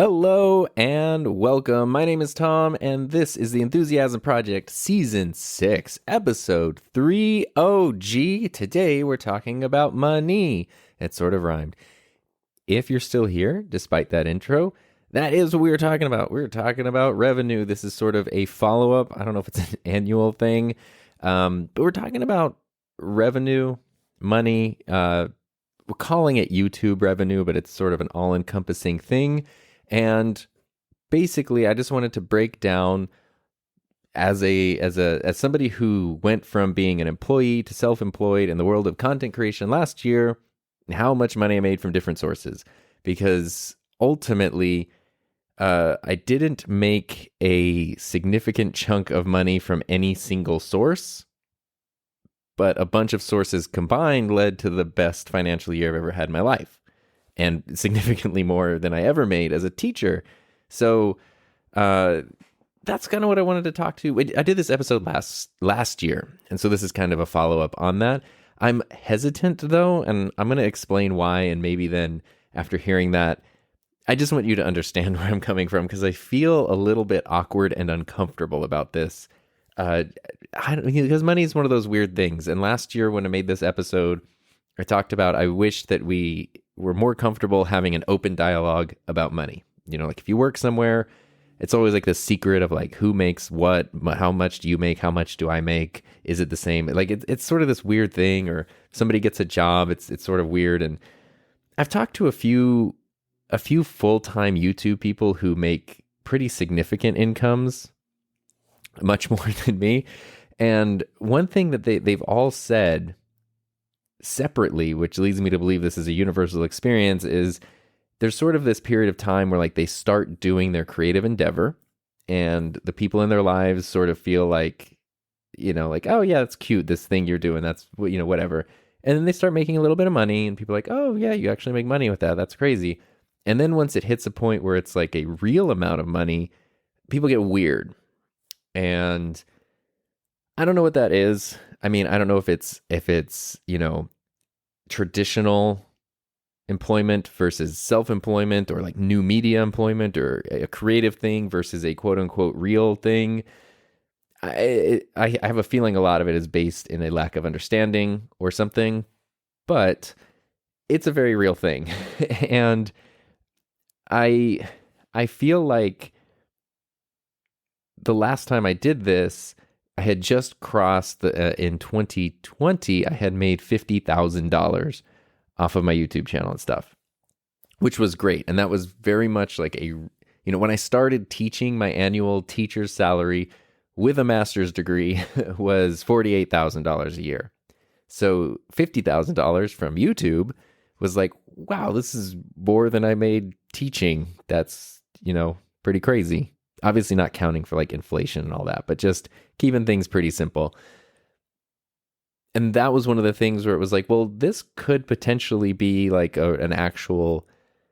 Hello and welcome. My name is Tom, and this is the Enthusiasm Project Season 6, Episode 3 OG. Today we're talking about money. It sort of rhymed. If you're still here, despite that intro, that is what we were talking about. We were talking about revenue. This is sort of a follow-up. I don't know if it's an annual thing, but we're talking about revenue, money. We're calling it YouTube revenue, but it's sort of an all-encompassing thing. And basically, I just wanted to break down as somebody who went from being an employee to self-employed in the world of content creation last year, how much money I made from different sources. Because ultimately, I didn't make a significant chunk of money from any single source, but a bunch of sources combined led to the best financial year I've ever had in my life. And significantly more than I ever made as a teacher. So that's kind of what I wanted to talk to. I did this episode last year, and so this is kind of a follow-up on that. I'm hesitant, though, and I'm going to explain why, and maybe then after hearing that, I just want you to understand where I'm coming from, because I feel a little bit awkward and uncomfortable about this. Because money is one of those weird things, and last year when I made this episode, I talked about I wish that we were more comfortable having an open dialogue about money. You know, like if you work somewhere, it's always like the secret of like who makes what, how much do you make, how much do I make, is it the same? Like it's sort of this weird thing, or somebody gets a job, it's sort of weird. And I've talked to a few full-time YouTube people who make pretty significant incomes, much more than me. And one thing that they've all said separately, which leads me to believe this is a universal experience, is there's sort of this period of time where like they start doing their creative endeavor and the people in their lives sort of feel like, you know, like, oh yeah, it's cute, this thing you're doing, that's, you know, whatever. And then they start making a little bit of money and people are like, oh yeah, you actually make money with that, that's crazy. And then once it hits a point where it's like a real amount of money, people get weird. And I don't know what that is. I mean, I don't know if it's, you know, traditional employment versus self-employment, or like new media employment, or a creative thing versus a quote unquote real thing. I have a feeling a lot of it is based in a lack of understanding or something, but it's a very real thing. And I feel like the last time I did this, I had just crossed in 2020, I had made $50,000 off of my YouTube channel and stuff, which was great. And that was very much like when I started teaching, my annual teacher's salary with a master's degree was $48,000 a year. So $50,000 from YouTube was like, wow, this is more than I made teaching. That's, you know, pretty crazy. Obviously not counting for like inflation and all that, but just keeping things pretty simple. And that was one of the things where it was like, well, this could potentially be like an actual,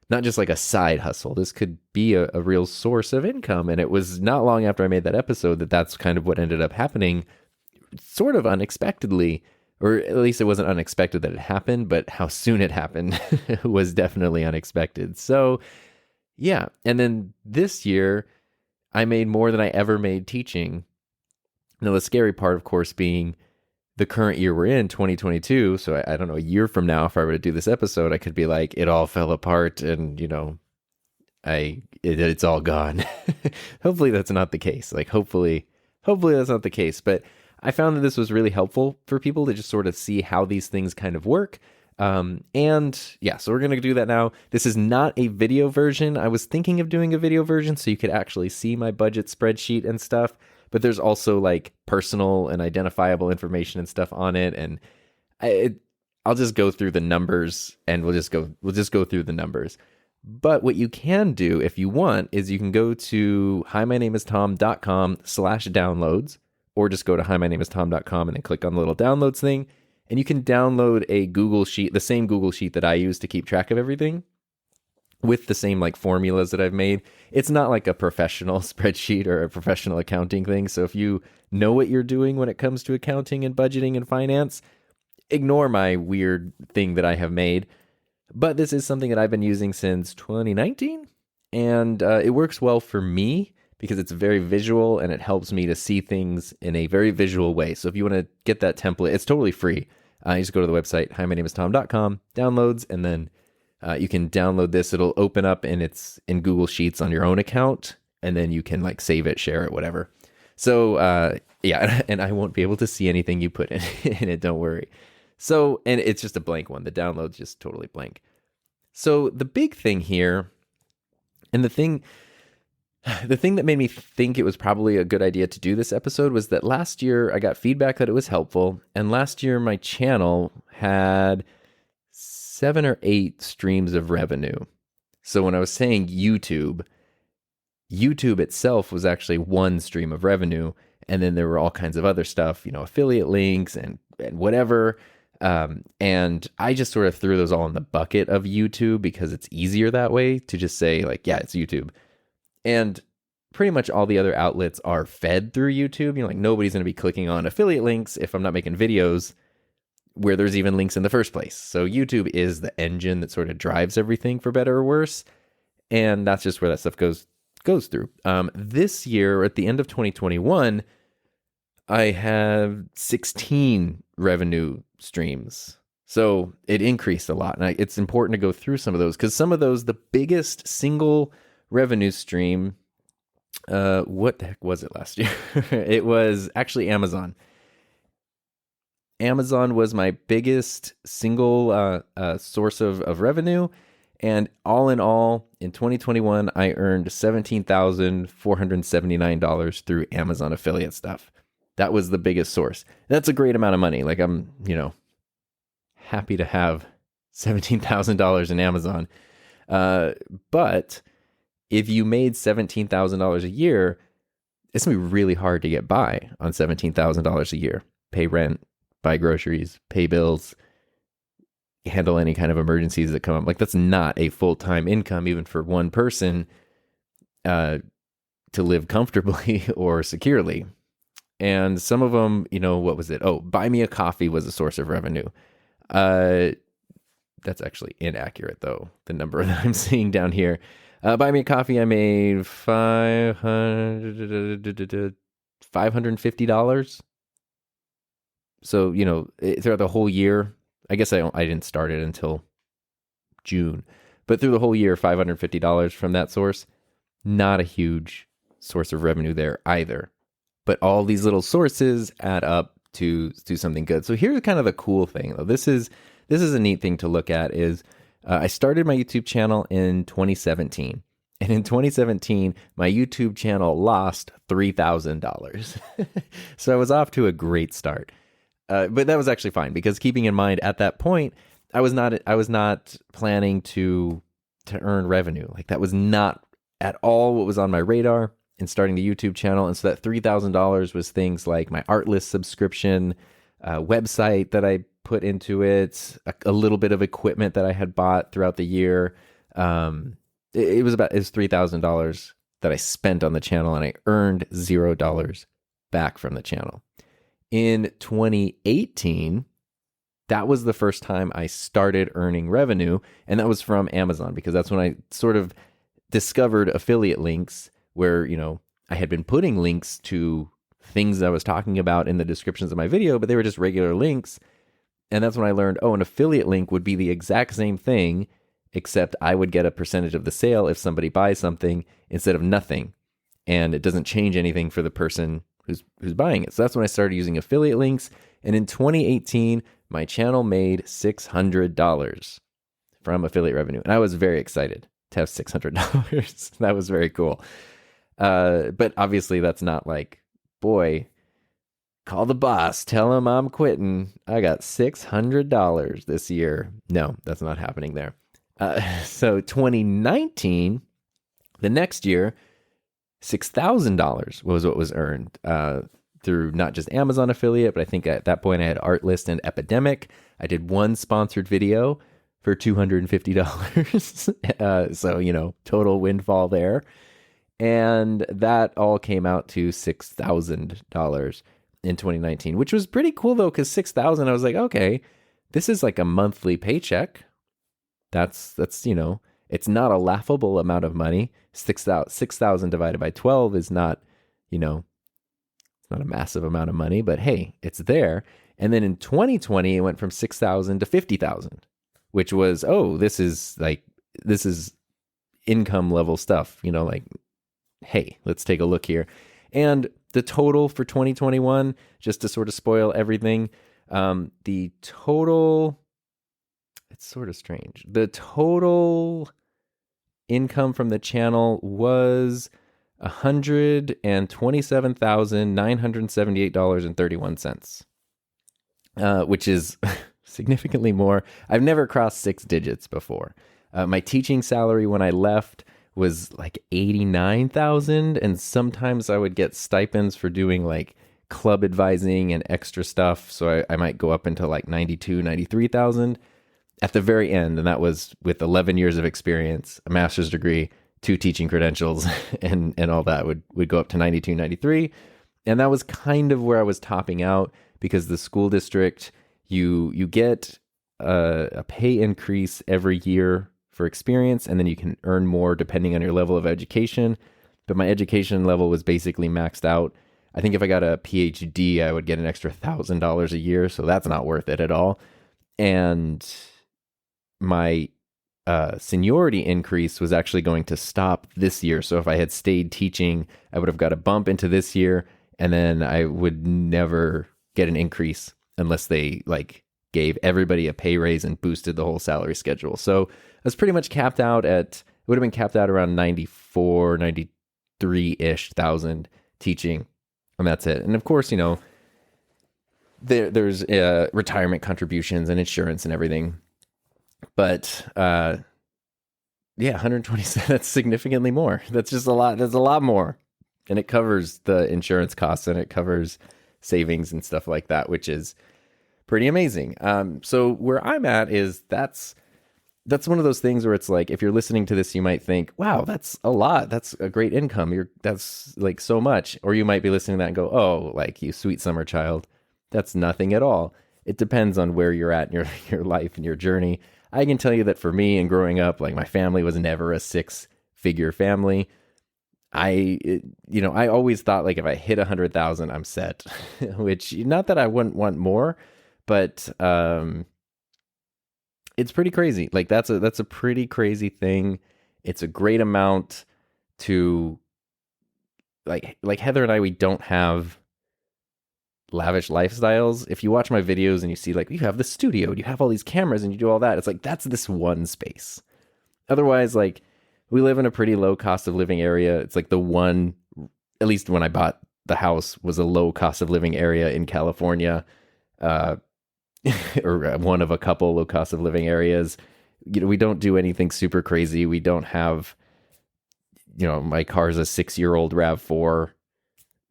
not just like a side hustle. This could be a real source of income. And it was not long after I made that episode that's kind of what ended up happening, sort of unexpectedly, or at least it wasn't unexpected that it happened, but how soon it happened was definitely unexpected. So yeah. And then this year, I made more than I ever made teaching. Now, the scary part, of course, being the current year we're in, 2022. So I don't know, a year from now, if I were to do this episode, I could be like, it all fell apart and, you know, it's all gone. Hopefully that's not the case. Like, hopefully that's not the case. But I found that this was really helpful for people to just sort of see how these things kind of work. And yeah, so we're going to do that now. This is not a video version. I was thinking of doing a video version so you could actually see my budget spreadsheet and stuff, but there's also like personal and identifiable information and stuff on it. And I'll just go through the numbers and we'll just go through the numbers. But what you can do if you want is you can go to himynameistom.com/downloads, or just go to himynameistom.com and then click on the little downloads thing. And you can download a Google Sheet, the same Google Sheet that I use to keep track of everything, with the same like formulas that I've made. It's not like a professional spreadsheet or a professional accounting thing. So if you know what you're doing when it comes to accounting and budgeting and finance, ignore my weird thing that I have made. But this is something that I've been using since 2019. And it works well for me because it's very visual and it helps me to see things in a very visual way. So if you want to get that template, it's totally free. You just go to the website, hi, my name is Tom.com, downloads, and then you can download this. It'll open up and it's in Google Sheets on your own account, and then you can like save it, share it, whatever. So yeah, and I won't be able to see anything you put in it, don't worry. So, and it's just a blank one. The download's just totally blank. So the big thing here, and the thing that made me think it was probably a good idea to do this episode was that last year I got feedback that it was helpful. And last year my channel had 7 or 8 streams of revenue. So when I was saying YouTube itself was actually one stream of revenue. And then there were all kinds of other stuff, affiliate links and whatever. And I just sort of threw those all in the bucket of YouTube because it's easier that way to just say like, yeah, it's YouTube. And pretty much all the other outlets are fed through YouTube. Like nobody's going to be clicking on affiliate links if I'm not making videos where there's even links in the first place. So YouTube is the engine that sort of drives everything for better or worse. And that's just where that stuff goes through. This year, at the end of 2021, I have 16 revenue streams. So it increased a lot. And it's important to go through some of those because some of those, the biggest single revenue stream, what the heck was it last year? It was actually Amazon. Amazon was my biggest single source of revenue. And all in all, in 2021, I earned $17,479 through Amazon affiliate stuff. That was the biggest source. That's a great amount of money. Like I'm, happy to have $17,000 in Amazon. But if you made $17,000 a year, it's going to be really hard to get by on $17,000 a year. Pay rent, buy groceries, pay bills, handle any kind of emergencies that come up. Like that's not a full-time income, even for one person, to live comfortably or securely. And some of them, what was it? Oh, buy me a coffee was a source of revenue. That's actually inaccurate though. The number that I'm seeing down here. Buy me a coffee, I made $550. So, throughout the whole year, I guess I didn't start it until June, but through the whole year, $550 from that source, not a huge source of revenue there either. But all these little sources add up to something good. So here's kind of the cool thing, though. This is a neat thing to look at. Is I started my YouTube channel in 2017, and in 2017, my YouTube channel lost $3,000. So I was off to a great start. But that was actually fine because keeping in mind at that point, I was not planning to earn revenue. Like that was not at all what was on my radar in starting the YouTube channel. And so that $3,000 was things like my Artlist subscription, website that I put into it, a little bit of equipment that I had bought throughout the year. It was $3,000 that I spent on the channel, and I earned $0 back from the channel. In 2018, that was the first time I started earning revenue, and that was from Amazon because that's when I sort of discovered affiliate links where, I had been putting links to things I was talking about in the descriptions of my video, but they were just regular links. And that's when I learned, an affiliate link would be the exact same thing, except I would get a percentage of the sale if somebody buys something instead of nothing. And it doesn't change anything for the person who's buying it. So that's when I started using affiliate links. And in 2018, my channel made $600 from affiliate revenue. And I was very excited to have $600. That was very cool. But obviously that's not like, boy, call the boss, tell him I'm quitting. I got $600 this year. No, that's not happening there. So 2019, the next year, $6,000 was what was earned through not just Amazon affiliate, but I think at that point I had Artlist and Epidemic. I did one sponsored video for $250. So, total windfall there. And that all came out to $6,000 in 2019, which was pretty cool though, because $6,000, I was like, okay, this is like a monthly paycheck. That's It's not a laughable amount of money. 6,000 divided by 12 is not, you know, it's not a massive amount of money, but hey, it's there. And then in 2020, it went from 6,000 to 50,000, which was, this is income level stuff, like, hey, let's take a look here. And the total for 2021, just to sort of spoil everything, the total, it's sort of strange. The total income from the channel was $127,978.31, which is significantly more. I've never crossed 6 digits before. My teaching salary when I left was like 89,000, and sometimes I would get stipends for doing like club advising and extra stuff, so I might go up into like 92, 93,000 at the very end, and that was with 11 years of experience, a master's degree, 2 teaching credentials, and all that would go up to 92, 93, and that was kind of where I was topping out, because the school district, you get a pay increase every year for experience, and then you can earn more depending on your level of education. But my education level was basically maxed out. I think if I got a PhD, I would get an extra $1,000 a year, so that's not worth it at all. And my seniority increase was actually going to stop this year. So if I had stayed teaching, I would have got a bump into this year, and then I would never get an increase unless they gave everybody a pay raise and boosted the whole salary schedule. So I was pretty much capped out it would have been capped out around 94, 93-ish thousand teaching, and that's it. And of course, there's retirement contributions and insurance and everything. But 127, that's significantly more. That's just a lot. That's a lot more. And it covers the insurance costs, and it covers savings and stuff like that, which is pretty amazing. So where I'm at is that's one of those things where it's like, if you're listening to this, you might think, wow, that's a lot. That's a great income. That's like so much. Or you might be listening to that and go, oh, like, you sweet summer child, that's nothing at all. It depends on where you're at in your life and your journey. I can tell you that for me, and growing up, like, my family was never a 6-figure family. I always thought, like, if I hit 100,000, I'm set, which, not that I wouldn't want more, but it's pretty crazy. Like, that's a pretty crazy thing. It's a great amount to, like Heather and I, we don't have lavish lifestyles. If you watch my videos and you see, like, you have the studio and you have all these cameras and you do all that, it's like, that's this one space. Otherwise, like, we live in a pretty low cost of living area. It's like the one, at least when I bought the house, was a low cost of living area in California, or one of a couple low cost of living areas. We don't do anything super crazy. We don't have, my car's a 6-year-old RAV4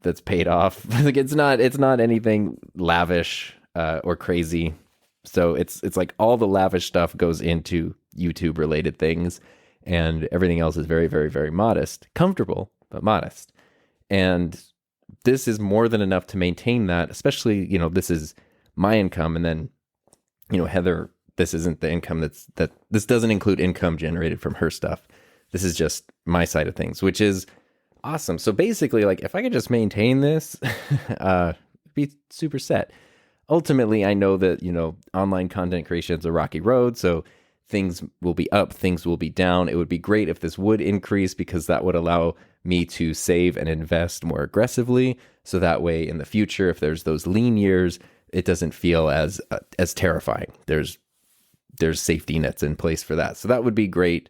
that's paid off. Like, it's not anything lavish or crazy. So it's like all the lavish stuff goes into YouTube related things, and everything else is very, very, very modest, comfortable, but modest. And this is more than enough to maintain that, especially, this is my income. And then, Heather, this isn't the income this doesn't include income generated from her stuff. This is just my side of things, which is awesome. So basically, like, if I could just maintain this, be super set. Ultimately, I know that, online content creation is a rocky road. So things will be up, things will be down. It would be great if this would increase, because that would allow me to save and invest more aggressively. So that way, in the future, if there's those lean years, it doesn't feel as terrifying. There's safety nets in place for that. So that would be great.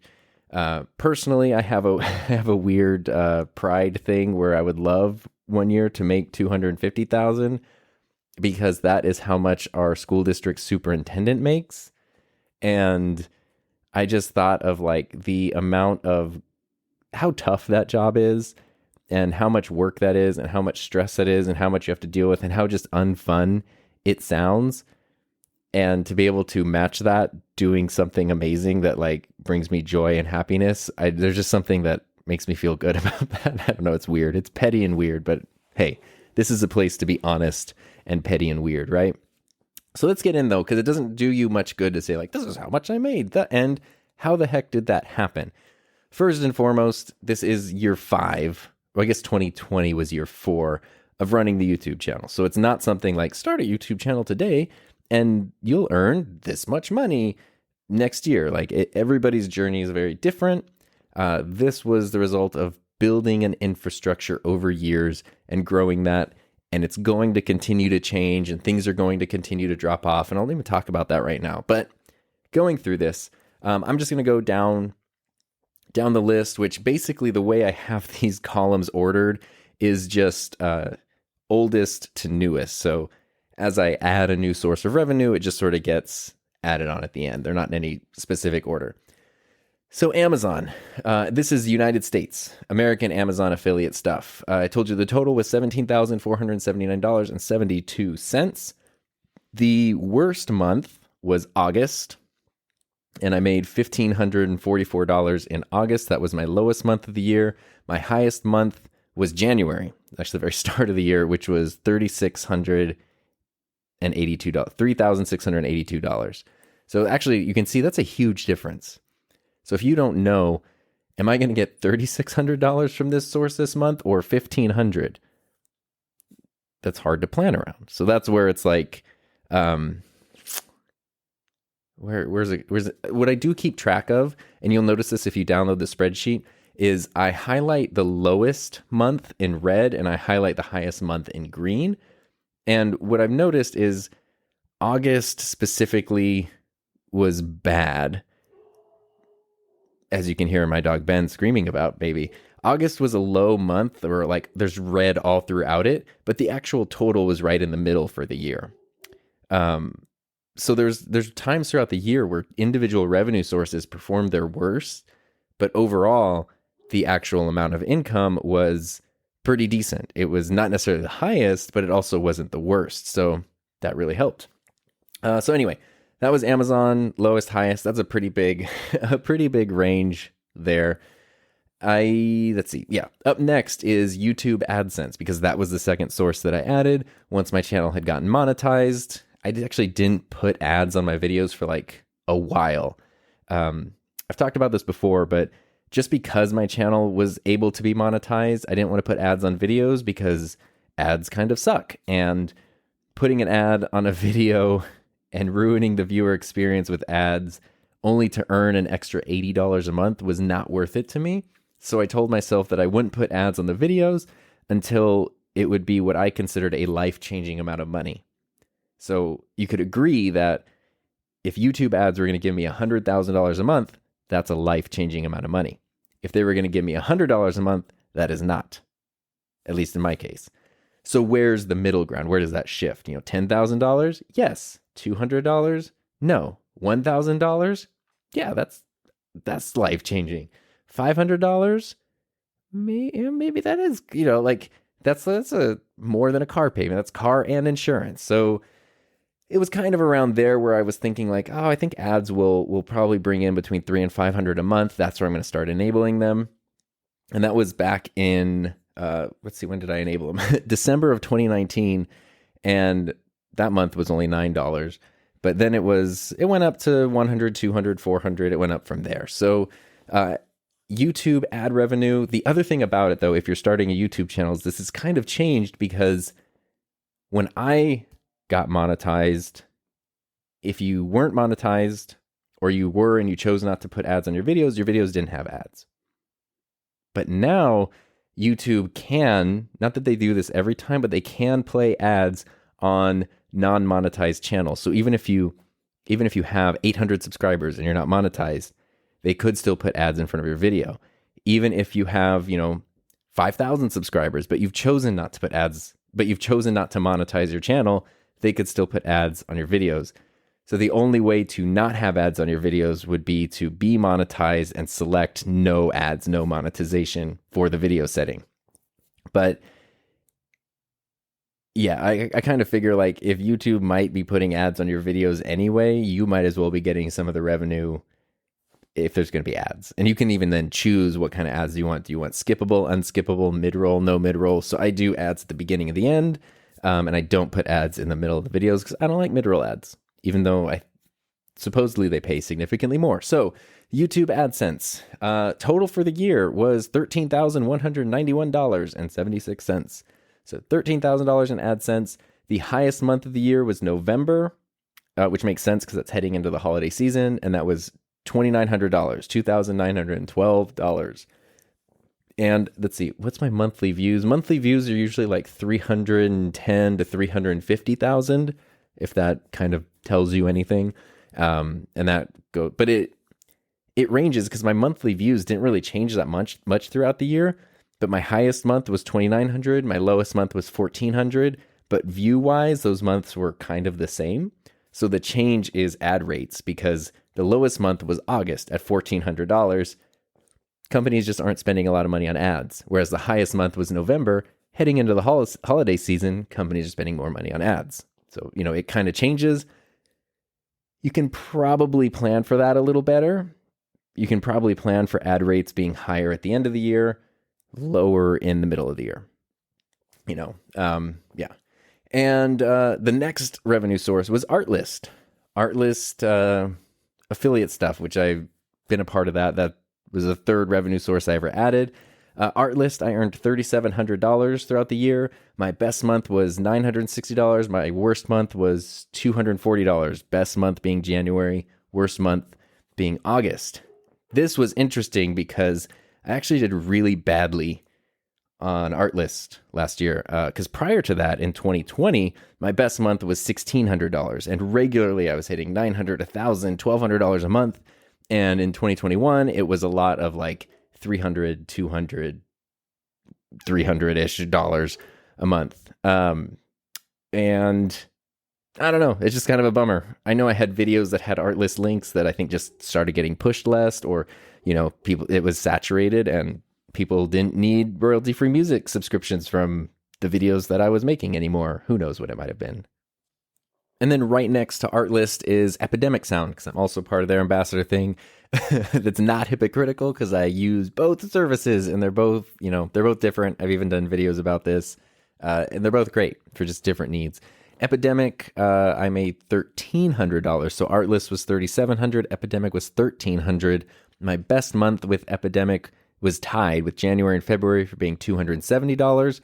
Personally, I have a weird pride thing where I would love one year to make 250,000, because that is how much our school district superintendent makes. And I just thought of, like, the amount of how tough that job is, and how much work that is, and how much stress that is, and how much you have to deal with, and how just unfun it sounds. And to be able to match that doing something amazing that, like, brings me joy and happiness, there's just something that makes me feel good about that. I don't know, it's weird. It's petty and weird, but hey, this is a place to be honest and petty and weird, right? So let's get in, though, because it doesn't do you much good to say, like, this is how much I made. And how the heck did that happen? First and foremost, this is year 5. Well, I guess 2020 was year 4 of running the YouTube channel. So it's not something like start a YouTube channel today and you'll earn this much money next year. Like everybody's journey is very different. This was the result of building an infrastructure over years and growing that. And it's going to continue to change and things are going to continue to drop off. And I'll even talk about that right now. But going through this, I'm just going to go down the list, which basically the way I have these columns ordered is just oldest to newest. So as I add a new source of revenue, it just sort of gets added on at the end. They're not in any specific order. So Amazon, this is United States, American Amazon affiliate stuff. I told you the total was $17,479.72. The worst month was August, and I made $1,544 in August. That was my lowest month of the year. My highest month was January, actually the very start of the year, which was $3,682. So actually, you can see that's a huge difference. So if you don't know, am I going to get $3,600 from this source this month or $1,500? That's hard to plan around. So that's where it's like, where's it? What I do keep track of, and you'll notice this if you download the spreadsheet, is I highlight the lowest month in red and I highlight the highest month in green. And what I've noticed is August specifically was bad. As you can hear my dog Ben screaming about, baby. August was a low month, or like there's red all throughout it, but the actual total was right in the middle for the year. So there's times throughout the year where individual revenue sources performed their worst, but overall, the actual amount of income was pretty decent. It was not necessarily the highest, but it also wasn't the worst. So that really helped. So anyway, that was Amazon, lowest, highest. That's a pretty big range there. Let's see. Yeah. Up next is YouTube AdSense, because that was the second source that I added once my channel had gotten monetized. I actually didn't put ads on my videos for like a while. I've talked about this before, but just because my channel was able to be monetized, I didn't want to put ads on videos because ads kind of suck. And putting an ad on a video and ruining the viewer experience with ads only to earn an extra $80 a month was not worth it to me. So I told myself that I wouldn't put ads on the videos until it would be what I considered a life-changing amount of money. So you could agree that if YouTube ads were going to give me $100,000 a month, that's a life-changing amount of money. If they were going to give me $100 a month, that is not, at least in my case. So where's the middle ground? Where does that shift? $10,000? Yes. $200? No. $1,000? Yeah, that's life-changing. $500? Maybe that is, that's a more than a car payment. That's car and insurance. So it was kind of around there where I was thinking like, oh, I think ads will probably bring in between $300 and $500 a month. That's where I'm going to start enabling them. And that was back in, let's see, when did I enable them? December of 2019. And that month was only $9. But then it went up to $100, $200, $400. It went up from there. So YouTube ad revenue. The other thing about it, though, if you're starting a YouTube channel, is this has kind of changed because when I got monetized, if you weren't monetized or you were and you chose not to put ads on your videos didn't have ads. But now YouTube can, not that they do this every time, but they can play ads on non-monetized channels. So even if you have 800 subscribers and you're not monetized, they could still put ads in front of your video. Even if you have, 5,000 subscribers, but you've chosen not to put ads, but you've chosen not to monetize your channel, they could still put ads on your videos. So the only way to not have ads on your videos would be to be monetized and select no ads, no monetization for the video setting. But yeah, I kind of figure like if YouTube might be putting ads on your videos anyway, you might as well be getting some of the revenue if there's going to be ads. And you can even then choose what kind of ads you want. Do you want skippable, unskippable, mid-roll, no mid-roll? So I do ads at the beginning and the end, and I don't put ads in the middle of the videos because I don't like mid-roll ads. Even though supposedly they pay significantly more. So YouTube AdSense, total for the year was $13,191.76. So $13,000 in AdSense. The highest month of the year was November, which makes sense because it's heading into the holiday season, and that was $2,900, $2,912. And let's see, what's my monthly views? Monthly views are usually like 310 to 350,000, if that kind of tells you anything. But it ranges because my monthly views didn't really change that much throughout the year. But my highest month was 2,900, my lowest month was 1,400. But view-wise, those months were kind of the same. So the change is ad rates, because the lowest month was August at $1,400. Companies just aren't spending a lot of money on ads. Whereas the highest month was November. Heading into the holiday season, companies are spending more money on ads. So, it kind of changes. You can probably plan for that a little better. You can probably plan for ad rates being higher at the end of the year, lower in the middle of the year. Yeah. And the next revenue source was Artlist. Artlist affiliate stuff, which I've been a part of that. That was the third revenue source I ever added. Artlist, I earned $3,700 throughout the year. My best month was $960. My worst month was $240. Best month being January, worst month being August. This was interesting because I actually did really badly on Artlist last year. Because prior to that, in 2020, my best month was $1,600. And regularly I was hitting $900, $1,000, $1,200 a month. And in 2021, it was a lot of like $300, $200, $300-ish dollars a month. And I don't know, it's just kind of a bummer. I know I had videos that had Artlist links that I think just started getting pushed less, or, it was saturated and people didn't need royalty-free music subscriptions from the videos that I was making anymore. Who knows what it might have been. And then right next to Artlist is Epidemic Sound, because I'm also part of their ambassador thing. That's not hypocritical, because I use both services, and they're both different. I've even done videos about this, and they're both great for just different needs. Epidemic, I made $1,300. So Artlist was $3,700. Epidemic was $1,300. My best month with Epidemic was tied with January and February for being $270.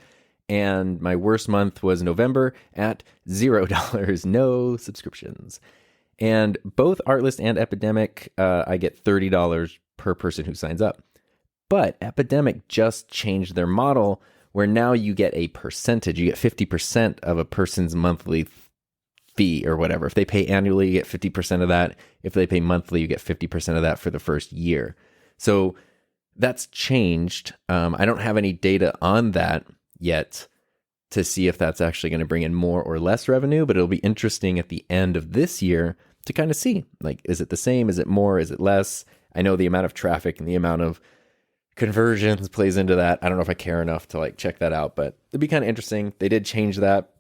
And my worst month was November at $0, no subscriptions. And both Artlist and Epidemic, I get $30 per person who signs up. But Epidemic just changed their model, where now you get a percentage. You get 50% of a person's monthly fee or whatever. If they pay annually, you get 50% of that. If they pay monthly, you get 50% of that for the first year. So that's changed. I don't have any data on that yet to see if that's actually going to bring in more or less revenue, but it'll be interesting at the end of this year to kind of see, like, is it the same? Is it more? Is it less? I know the amount of traffic and the amount of conversions plays into that. I don't know if I care enough to like check that out, but it'd be kind of interesting. They did change that.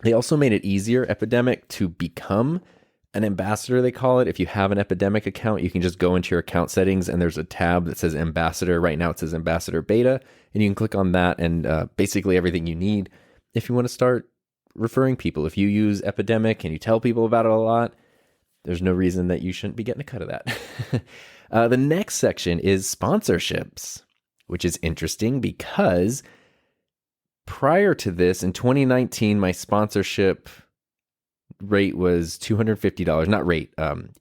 They also made it easier, Epidemic, to become an ambassador, they call it. If you have an Epidemic account, you can just go into your account settings and there's a tab that says ambassador. Right now it says ambassador beta, and you can click on that and basically everything you need if you want to start referring people. If you use Epidemic and you tell people about it a lot, there's no reason that you shouldn't be getting a cut of that. The next section is sponsorships, which is interesting because prior to this, in 2019, my sponsorship rate was $250. Not rate,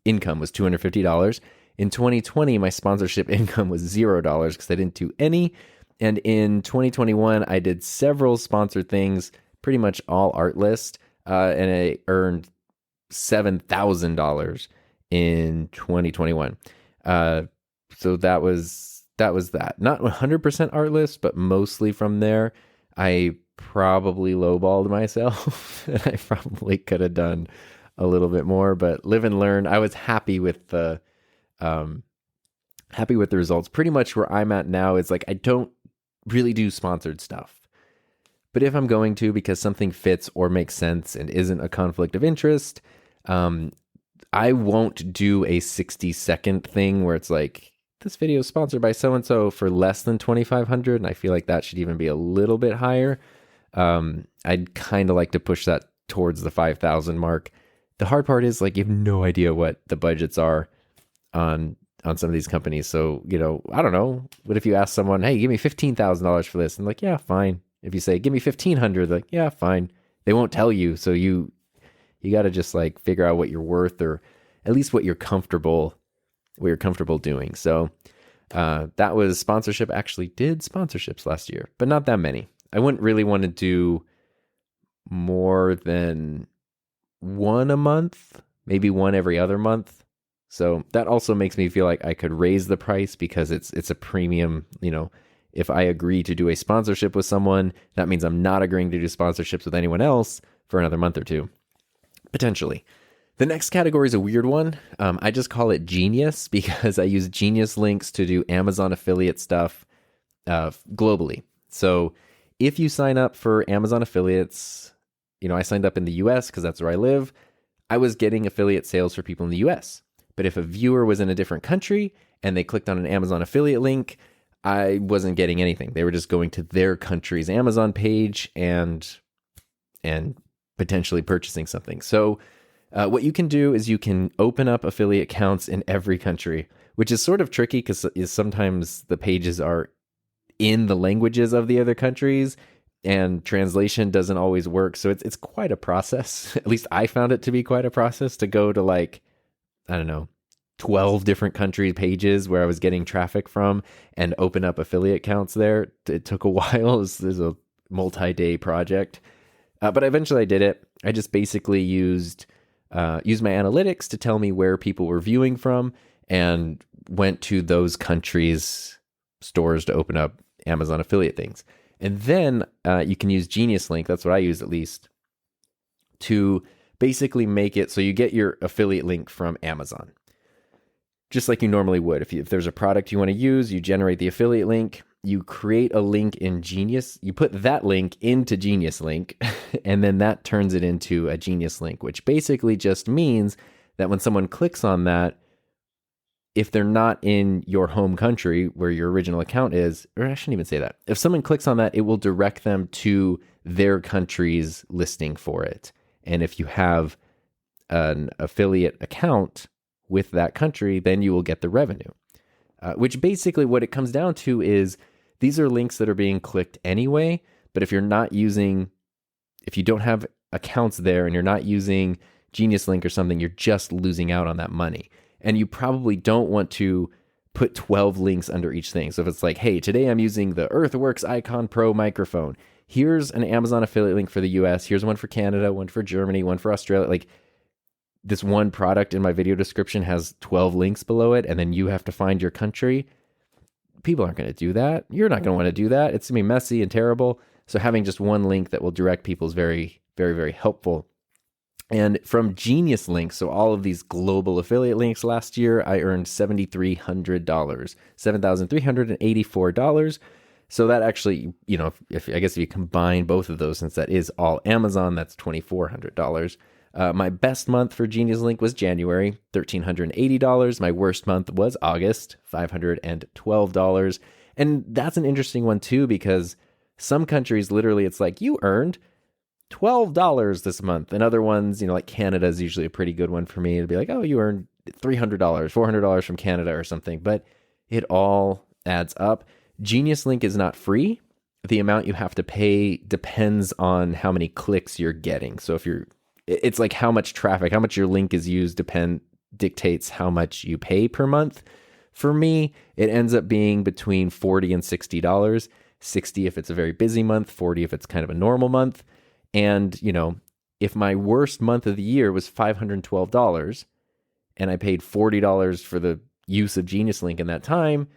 income was $250. In 2020, my sponsorship income was $0 because I didn't do any. And in 2021, I did several sponsored things, pretty much all Artlist, and I earned $7,000 in 2021. So that was that. Not 100% Artlist, but mostly from there. I probably lowballed myself, and I probably could have done a little bit more. But live and learn. I was happy with the results. Pretty much where I'm at now is like I don't really do sponsored stuff. But if I'm going to, because something fits or makes sense and isn't a conflict of interest, I won't do a 60-second thing where it's like, this video is sponsored by so-and-so for less than 2,500. And I feel like that should even be a little bit higher. I'd kind of like to push that towards the 5,000 mark. the hard part is like you have no idea what the budgets are on some of these companies. So, I don't know. What if you ask someone, hey, give me $15,000 for this? And like, yeah, fine. If you say, give me 1,500, like, yeah, fine. They won't tell you. So you got to just like figure out what you're worth, or at least what you're comfortable doing. So that was sponsorship. Actually did sponsorships last year, but not that many. I wouldn't really want to do more than one a month, maybe one every other month. So that also makes me feel like I could raise the price because it's a premium. If I agree to do a sponsorship with someone, that means I'm not agreeing to do sponsorships with anyone else for another month or two, potentially. The next category is a weird one. I just call it Genius because I use Genius links to do Amazon affiliate stuff globally. So if you sign up for Amazon affiliates, I signed up in the US because that's where I live. I was getting affiliate sales for people in the US. But if a viewer was in a different country and they clicked on an Amazon affiliate link, I wasn't getting anything. They were just going to their country's Amazon page and potentially purchasing something. So what you can do is you can open up affiliate accounts in every country, which is sort of tricky because sometimes the pages are in the languages of the other countries and translation doesn't always work. So it's quite a process. At least I found it to be quite a process to go to like, I don't know, 12 different country pages where I was getting traffic from and open up affiliate accounts there. It took a while. This is a multi-day project. But eventually I did it. I just basically used my analytics to tell me where people were viewing from and went to those countries' stores to open up Amazon affiliate things. And then you can use Genius Link, that's what I use at least, to basically make it so you get your affiliate link from Amazon. Just like you normally would. If there's a product you want to use, you generate the affiliate link, you create a link in Genius, you put that link into Genius Link, and then that turns it into a Genius Link, which basically just means that when someone clicks on that, if they're not in your home country where your original account is, or I shouldn't even say that. If someone clicks on that, it will direct them to their country's listing for it. And if you have an affiliate account with that country, then you will get the revenue. Which basically what it comes down to is these are links that are being clicked anyway, but if you don't have accounts there and you're not using Genius Link or something, you're just losing out on that money. And you probably don't want to put 12 links under each thing. So if it's like, hey, today I'm using the Earthworks Icon Pro microphone. Here's an Amazon affiliate link for the US. Here's one for Canada, one for Germany, one for Australia. Like this one product in my video description has 12 links below it, and then you have to find your country. People aren't going to do that. You're not going to want to do that. It's going to be messy and terrible. So having just one link that will direct people is very, very, very helpful. And from Genius Links, so all of these global affiliate links last year, I earned $7,300, $7,384. So that actually, if you combine both of those, since that is all Amazon, that's $2,400. My best month for Genius Link was January, $1,380. My worst month was August, $512. And that's an interesting one too, because some countries, literally, it's like you earned $12 this month. And other ones, like Canada is usually a pretty good one for me. It'd be like, oh, you earned $300, $400 from Canada or something. But it all adds up. Genius Link is not free. The amount you have to pay depends on how many clicks you're getting. So it's like how much traffic, how much your link is used dictates how much you pay per month. For me, it ends up being between $40 and $60. $60 if it's a very busy month, $40 if it's kind of a normal month. And, if my worst month of the year was $512 and I paid $40 for the use of Genius Link in that time,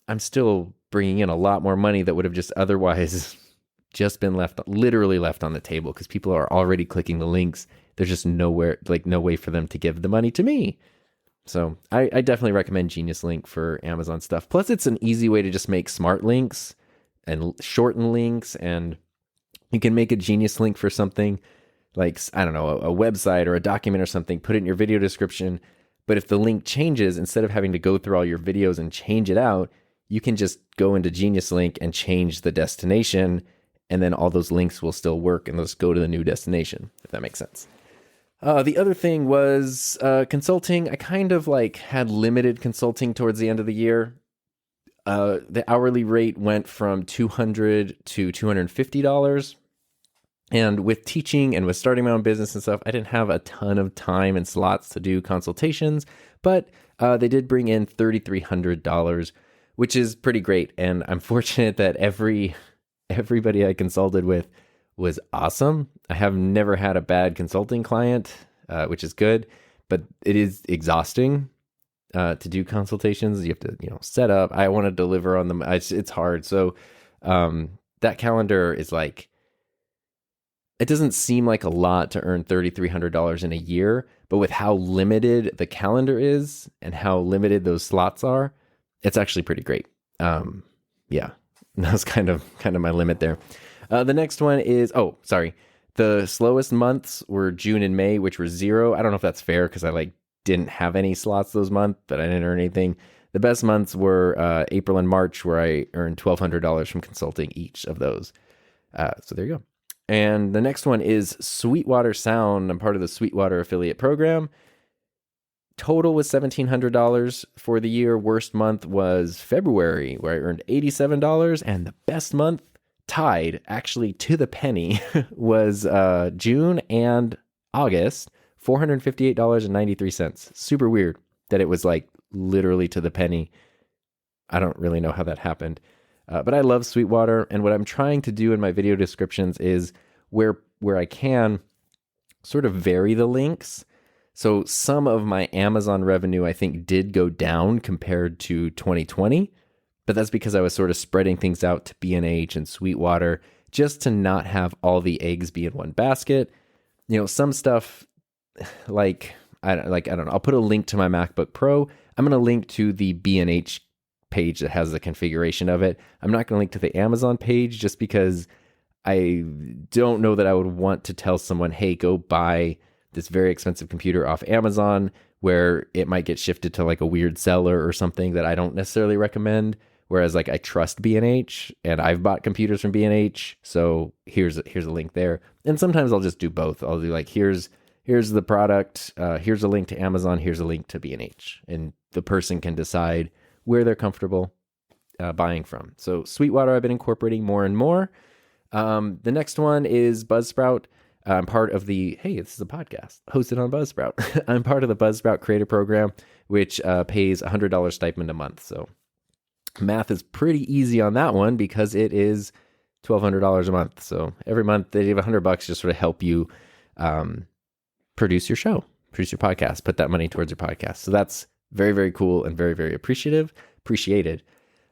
I'm still bringing in a lot more money that would have just otherwise just been literally left on the table because people are already clicking the links. There's just no way for them to give the money to me. So I definitely recommend Genius Link for Amazon stuff. Plus, it's an easy way to just make smart links and shorten links, and you can make a Genius Link for something like, I don't know, a website or a document or something, put it in your video description. But if the link changes, instead of having to go through all your videos and change it out, you can just go into Genius Link and change the destination, and then all those links will still work and those go to the new destination, if that makes sense. The other thing was consulting. I kind of like had limited consulting towards the end of the year. The hourly rate went from $200 to $250. And with teaching and with starting my own business and stuff, I didn't have a ton of time and slots to do consultations, but they did bring in $3,300, which is pretty great. And I'm fortunate that everybody I consulted with was awesome. I have never had a bad consulting client, which is good, but it is exhausting to do consultations. You have to, set up. I want to deliver on them. It's hard. So that calendar is like, it doesn't seem like a lot to earn $3,300 in a year, but with how limited the calendar is and how limited those slots are, it's actually pretty great. Yeah, that's kind of my limit there. The next one is, the slowest months were June and May, which were 0. I don't know if that's fair because I didn't have any slots those months, but I didn't earn anything. The best months were April and March, where I earned $1,200 from consulting each of those. So there you go. And the next one is Sweetwater Sound. I'm part of the Sweetwater affiliate program. Total was $1,700 for the year. Worst month was February, where I earned $87. And the best month, tied actually to the penny, was June and August, $458.93. Super weird that it was literally to the penny. I don't really know how that happened. But I love Sweetwater, and what I'm trying to do in my video descriptions is where I can sort of vary the links. So some of my Amazon revenue, I think, did go down compared to 2020, but that's because I was sort of spreading things out to B&H and Sweetwater just to not have all the eggs be in one basket. Some stuff I don't know. I'll put a link to my MacBook Pro. I'm going to link to the B&H page that has the configuration of it. I'm not going to link to the Amazon page just because I don't know that I would want to tell someone, hey, go buy this very expensive computer off Amazon, where it might get shifted to a weird seller or something that I don't necessarily recommend. Whereas I trust B&H and I've bought computers from B&H. So here's a link there. And sometimes I'll just do both. I'll do here's the product. Here's a link to Amazon. Here's a link to B&H. And the person can decide where they're comfortable buying from. So Sweetwater I've been incorporating more and more. The next one is Buzzsprout. I'm part of this is a podcast hosted on Buzzsprout. I'm part of the Buzzsprout Creator Program, which pays $100 stipend a month. So math is pretty easy on that one because it is $1,200 a month. So every month they give $100 just sort of help you produce your show, produce your podcast, put that money towards your podcast. So that's very, very cool and very, very appreciated.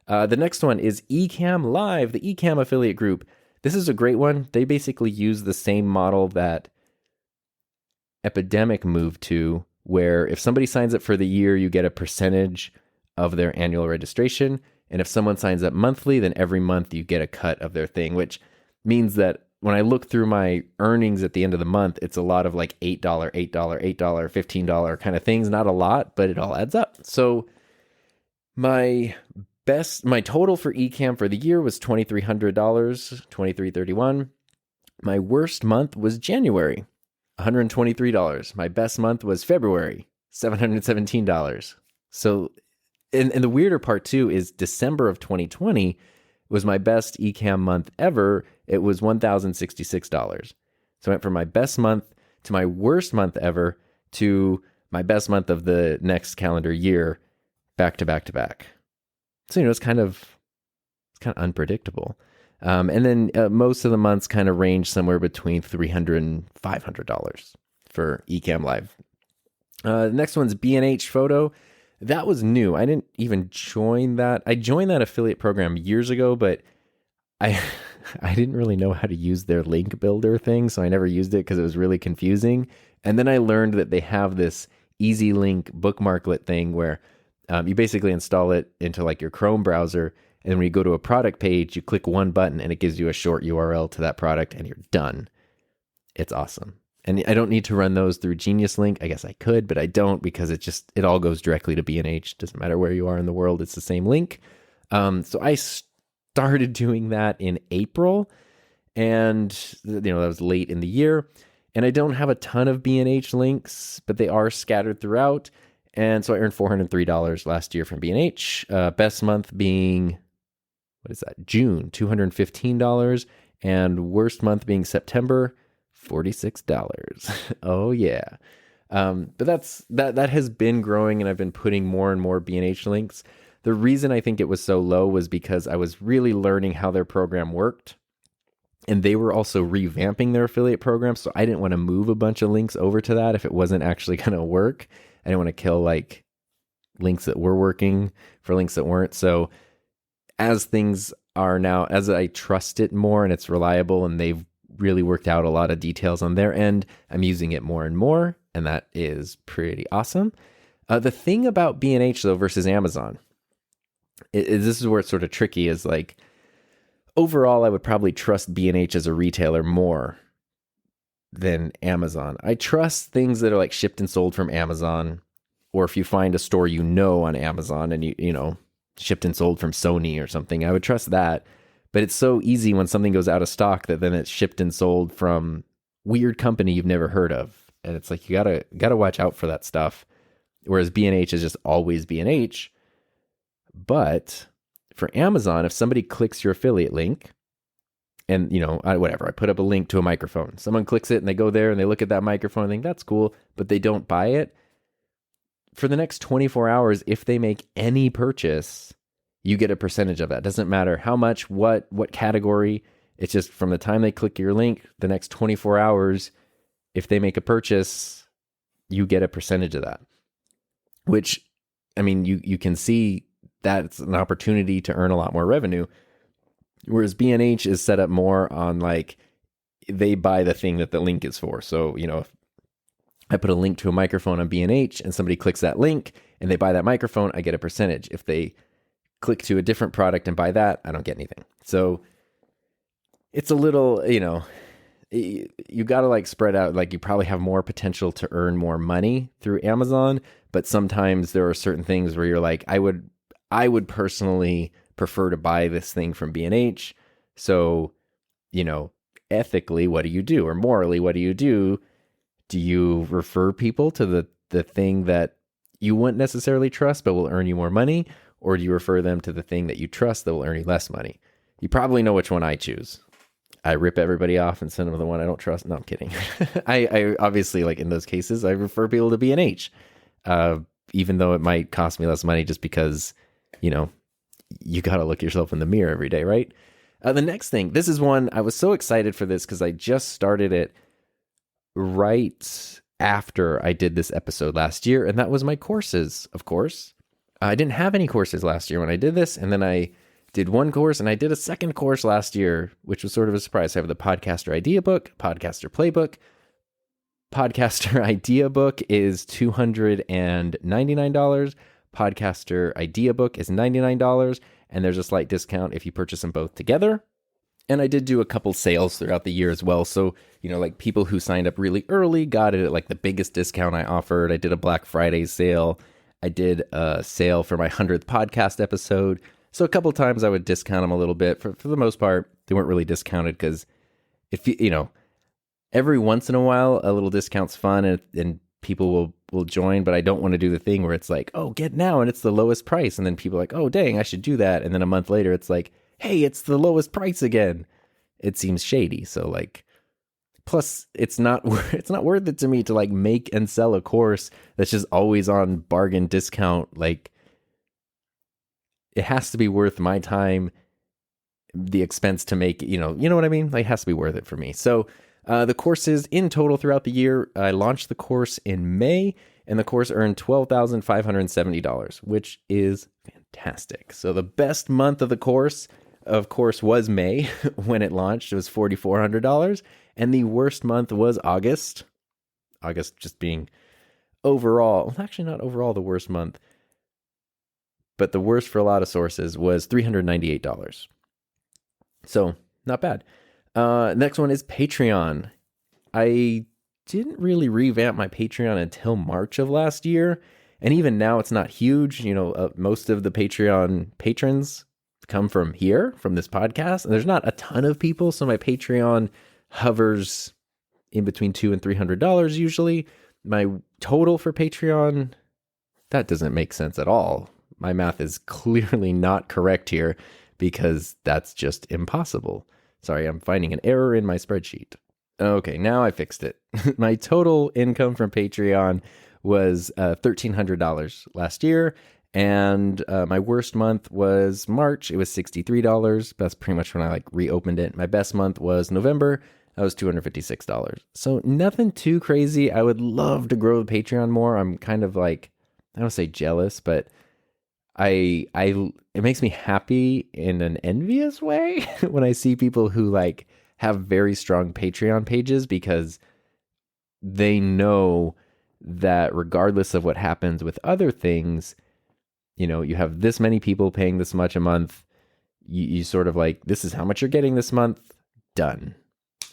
The next one is Ecamm Live, the Ecamm affiliate group. This is a great one. They basically use the same model that Epidemic moved to, where if somebody signs up for the year, you get a percentage of their annual registration. And if someone signs up monthly, then every month you get a cut of their thing, which means that when I look through my earnings at the end of the month, it's a lot of $8, $15 kind of things. Not a lot, but it all adds up. So my total for Ecamm for the year was $2,300, $2,331. My worst month was January, $123. My best month was February, $717. So, and the weirder part too is December of 2020 was my best Ecamm month ever. It was $1,066. So I went from my best month to my worst month ever to my best month of the next calendar year, back to back to back. So, it's kind of unpredictable. And then most of the months kind of range somewhere between $300 and $500 for Ecamm Live. The next one's B&H Photo. That was new. I didn't even join that. I joined that affiliate program years ago, but I didn't really know how to use their link builder thing, so I never used it because it was really confusing. And then I learned that they have this easy link bookmarklet thing where you basically install it into your Chrome browser, and then when you go to a product page, you click one button and it gives you a short URL to that product and you're done. It's awesome. And I don't need to run those through Genius Link. I guess I could, but I don't because it all goes directly to B&H. Doesn't matter where you are in the world, it's the same link. So I started doing that in April, and that was late in the year. And I don't have a ton of B&H links, but they are scattered throughout. And so I earned $403 last year from B&H. Best month being, what is that? June, $215. And worst month being September, $46. Oh yeah. But that has been growing, and I've been putting more and more B&H links. The reason I think it was so low was because I was really learning how their program worked. And they were also revamping their affiliate program. So I didn't want to move a bunch of links over to that if it wasn't actually going to work. I didn't want to kill like links that were working for links that weren't. So as things are now, as I trust it more and it's reliable and they've really worked out a lot of details on their end, I'm using it more and more. And that is pretty awesome. The thing about B&H though versus Amazon, this is where it's sort of tricky, is like, overall, I would probably trust B&H as a retailer more than Amazon. I trust things that are like shipped and sold from Amazon, or if you find a store on Amazon and you know shipped and sold from Sony or something, I would trust that. But it's so easy when something goes out of stock that then it's shipped and sold from weird company you've never heard of, and it's like you gotta watch out for that stuff. Whereas B&H is just always B&H. But for Amazon, if somebody clicks your affiliate link and, I put up a link to a microphone, someone clicks it and they go there and they look at that microphone and think that's cool, but they don't buy it. For the next 24 hours, if they make any purchase, you get a percentage of that. It doesn't matter how much, what category. It's just from the time they click your link, the next 24 hours, if they make a purchase, you get a percentage of that. Which, I mean, you can see that's an opportunity to earn a lot more revenue. Whereas B&H is set up more on like, they buy the thing that the link is for. So, if I put a link to a microphone on B&H and somebody clicks that link and they buy that microphone, I get a percentage. If they click to a different product and buy that, I don't get anything. So it's a little, you got to like spread out. Like you probably have more potential to earn more money through Amazon, but sometimes there are certain things where you're like, I would personally prefer to buy this thing from B&H. So, ethically, what do you do? Or morally, what do you do? Do you refer people to the thing that you wouldn't necessarily trust but will earn you more money? Or do you refer them to the thing that you trust that will earn you less money? You probably know which one I choose. I rip everybody off and send them to the one I don't trust. No, I'm kidding. I obviously, like in those cases, I refer people to B&H, even though it might cost me less money just because, you got to look yourself in the mirror every day, right? The next thing, this is one, I was so excited for this because I just started it right after I did this episode last year, and that was my courses, of course. I didn't have any courses last year when I did this, and then I did one course, and I did a second course last year, which was sort of a surprise. I have the Podcaster Idea Book, Podcaster Playbook. Podcaster Idea Book is $299. Podcaster Idea Book is $99, and there's a slight discount if you purchase them both together. And I did do a couple sales throughout the year as well. So, like people who signed up really early got it at like the biggest discount I offered. I did a Black Friday sale. I did a sale for my 100th podcast episode. So a couple times I would discount them a little bit. For the most part, they weren't really discounted because if every once in a while, a little discount's fun and people will join, but I don't want to do the thing where it's like, oh, get now and it's the lowest price. And then people are like, oh, dang, I should do that. And then a month later, it's like, hey, it's the lowest price again. It seems shady. So like, plus it's not worth it to me to like make and sell a course that's just always on bargain discount. Like it has to be worth my time, the expense to make, you know what I mean? Like it has to be worth it for me. So the courses in total throughout the year, I launched the course in May, and the course earned $12,570, which is fantastic. So the best month of the course, of course, was May when it launched. It was $4,400, and the worst month was August. August just being overall, well, actually not overall the worst month, but the worst for a lot of sources was $398. So not bad. Next one is Patreon. I didn't really revamp my Patreon until March of last year. And even now it's not huge. Most of the Patreon patrons come from here, from this podcast. And there's not a ton of people. So my Patreon hovers in between $200 and $300 usually. My total for Patreon, that doesn't make sense at all. My math is clearly not correct here because that's just impossible. Sorry, I'm finding an error in my spreadsheet. Okay, now I fixed it. My total income from Patreon was $1,300 last year, and my worst month was March. It was $63. That's pretty much when I reopened it. My best month was November. That was $256. So nothing too crazy. I would love to grow the Patreon more. I'm kind of I don't say jealous, but it makes me happy in an envious way when I see people who have very strong Patreon pages, because they know that regardless of what happens with other things, you have this many people paying this much a month. You sort of this is how much you're getting this month, done.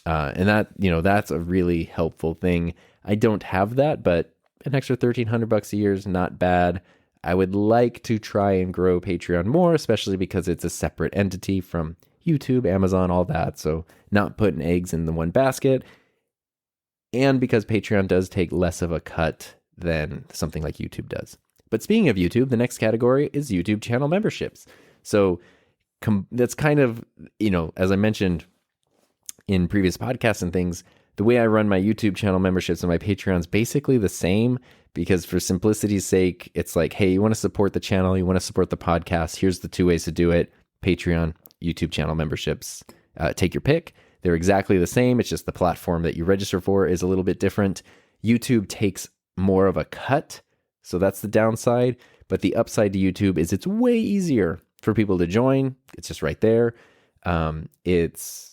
And that, that's a really helpful thing. I don't have that, but an extra $1,300 a year is not bad. I would like to try and grow Patreon more, especially because it's a separate entity from YouTube, Amazon, all that. So not putting eggs in the one basket. And because Patreon does take less of a cut than something like YouTube does. But speaking of YouTube, the next category is YouTube channel memberships. So that's kind of, as I mentioned in previous podcasts and things, the way I run my YouTube channel memberships and my Patreon's basically the same, because for simplicity's sake, it's hey, you want to support the channel, you want to support the podcast, here's the two ways to do it: Patreon, YouTube channel memberships. Take your pick. They're exactly the same. It's just the platform that you register for is a little bit different. YouTube takes more of a cut, so that's the downside. But the upside to YouTube is it's way easier for people to join. It's just right there. It's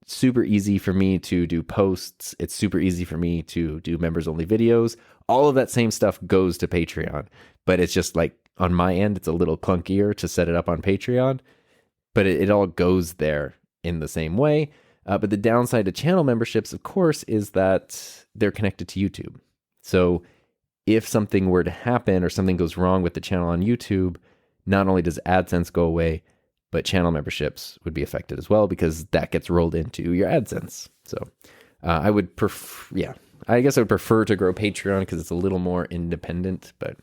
super easy for me to do posts. It's super easy for me to do members only videos. All of that same stuff goes to Patreon, but it's just on my end, it's a little clunkier to set it up on Patreon, but it all goes there in the same way. But the downside to channel memberships, of course, is that they're connected to YouTube. So if something were to happen or something goes wrong with the channel on YouTube, not only does AdSense go away, but channel memberships would be affected as well, because that gets rolled into your AdSense. So I would I guess I would prefer to grow Patreon because it's a little more independent. But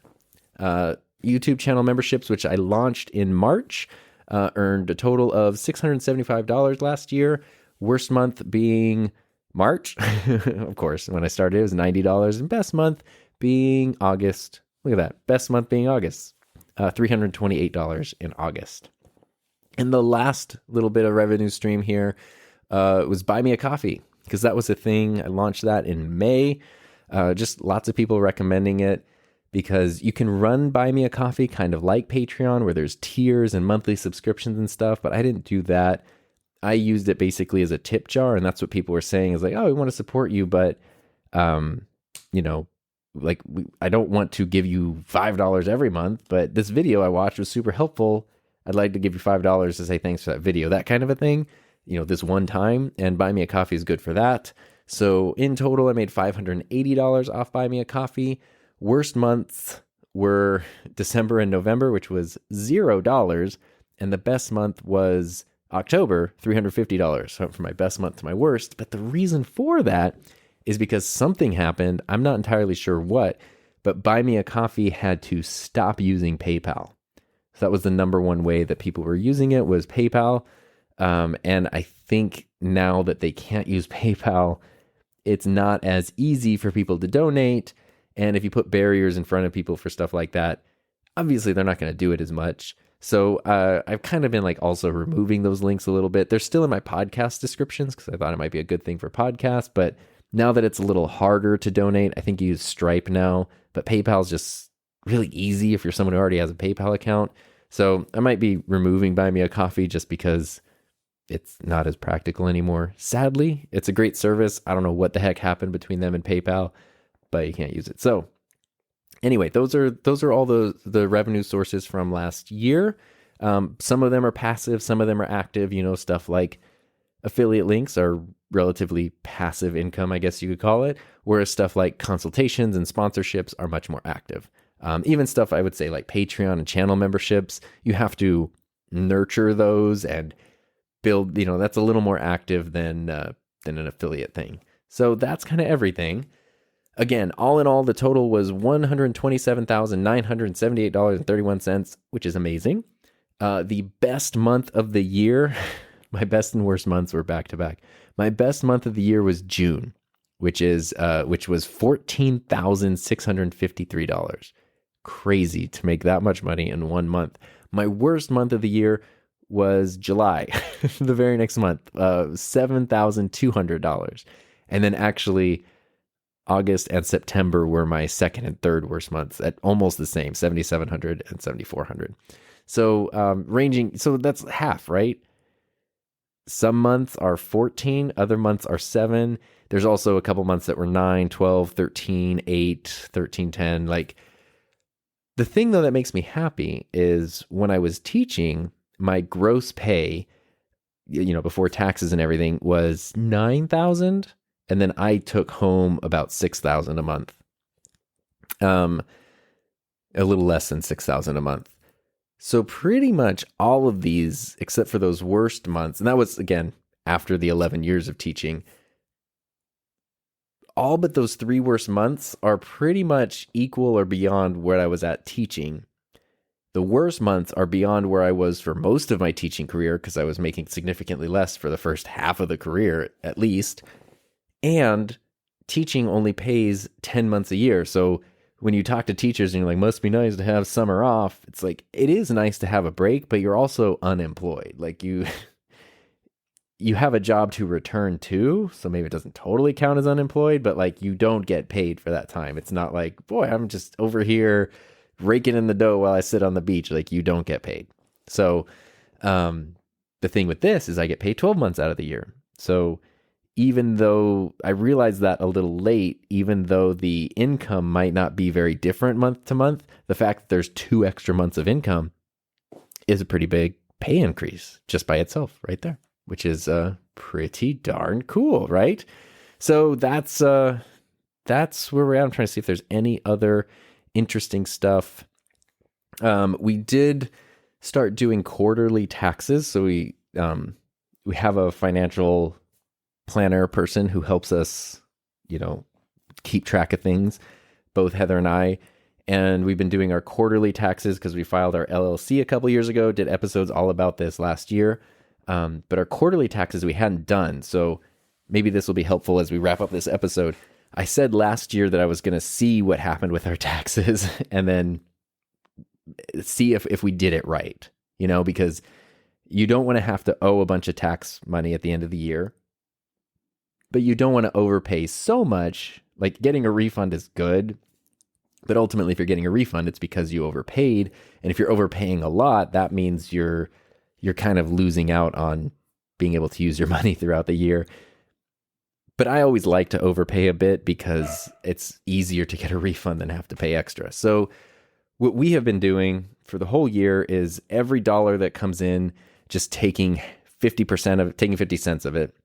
YouTube channel memberships, which I launched in March, earned a total of $675 last year. Worst month being March. Of course, when I started, it was $90. And best month being August. Look at that. Best month being August. $328 in August. And the last little bit of revenue stream here was Buy Me a Coffee, because that was a thing. I launched that in May. Just lots of people recommending it, because you can run Buy Me a Coffee kind of like Patreon, where there's tiers and monthly subscriptions and stuff, but I didn't do that. I used it basically as a tip jar, and that's what people were saying is oh, we want to support you, but I don't want to give you $5 every month, but this video I watched was super helpful. I'd like to give you $5 to say thanks for that video, that kind of a thing, this one time, and Buy Me a Coffee is good for that. So in total, I made $580 off Buy Me a Coffee. Worst months were December and November, which was $0, and the best month was October, $350. So from my best month to my worst. But the reason for that is because something happened. I'm not entirely sure what, but Buy Me a Coffee had to stop using PayPal. So that was the number one way that people were using it, was PayPal. And I think now that they can't use PayPal, it's not as easy for people to donate. And if you put barriers in front of people for stuff like that, obviously they're not going to do it as much. So I've kind of been also removing those links a little bit. They're still in my podcast descriptions because I thought it might be a good thing for podcasts. But now that it's a little harder to donate, I think you use Stripe now. But PayPal's just really easy if you're someone who already has a PayPal account. So I might be removing Buy Me a Coffee just because it's not as practical anymore. Sadly, it's a great service. I don't know what the heck happened between them and PayPal, but you can't use it. So anyway, those are all the revenue sources from last year. Some of them are passive, some of them are active. Stuff like affiliate links are relatively passive income, I guess you could call it, whereas stuff like consultations and sponsorships are much more active. Even stuff I would say like Patreon and channel memberships, you have to nurture those and build. That's a little more active than an affiliate thing. So that's kind of everything. Again, all in all, the total was $127,978.31, which is amazing. The best month of the year, my best and worst months were back to back. My best month of the year was June, which was $14,653. Crazy to make that much money in one month. My worst month of the year was July, the very next month, $7,200. And then actually August and September were my second and third worst months at almost the same, 7,700 and 7,400. So ranging, so that's half, right? Some months are 14, other months are 7. There's also a couple months that were 9, 12, 13, 8, 13, 10. Like, the thing though that makes me happy is when I was teaching, my gross pay, before taxes and everything, was $9,000. And then I took home about $6,000 a month. A little less than $6,000 a month. So pretty much all of these, except for those worst months, and that was, again, after the 11 years of teaching, all but those 3 worst months are pretty much equal or beyond where I was at teaching. The worst months are beyond where I was for most of my teaching career, because I was making significantly less for the first half of the career, at least. And teaching only pays 10 months a year. So when you talk to teachers and you're like, must be nice to have summer off, it's like, it is nice to have a break, but you're also unemployed. Like you have a job to return to, so maybe it doesn't totally count as unemployed, but like you don't get paid for that time. It's not like, boy, I'm just over here raking in the dough while I sit on the beach. Like, you don't get paid. So the thing with this is I get paid 12 months out of the year. So even though I realized that a little late, even though the income might not be very different month to month, the fact that there's 2 extra months of income is a pretty big pay increase just by itself right there, which is pretty darn cool, right? So that's where we're at. I'm trying to see if there's any other interesting stuff. We did start doing quarterly taxes. So we have a financial planner person who helps us, keep track of things, both Heather and I. And we've been doing our quarterly taxes because we filed our LLC a couple years ago, did episodes all about this last year. But our quarterly taxes we hadn't done. So maybe this will be helpful as we wrap up this episode. I said last year that I was going to see what happened with our taxes and then see if we did it right, because you don't want to have to owe a bunch of tax money at the end of the year. But you don't want to overpay so much. Like, getting a refund is good, but ultimately if you're getting a refund, it's because you overpaid. And if you're overpaying a lot, that means you're kind of losing out on being able to use your money throughout the year. But I always like to overpay a bit because it's easier to get a refund than have to pay extra. So what we have been doing for the whole year is every dollar that comes in, just taking 50% of it, taking 50 cents of it,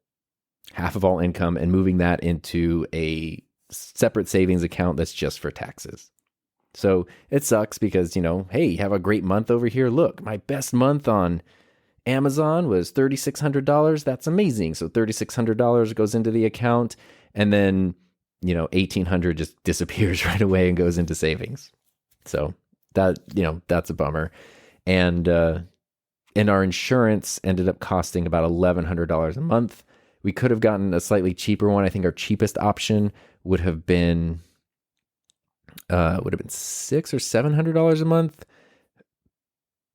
half of all income, and moving that into a separate savings account that's just for taxes. So it sucks because, hey, you have a great month over here. Look, my best month on Amazon was $3,600. That's amazing. So $3,600 goes into the account, and then, $1,800 just disappears right away and goes into savings. So that, that's a bummer. And our insurance ended up costing about $1,100 a month. We could have gotten a slightly cheaper one. I think our cheapest option would have been $600 or $700 a month.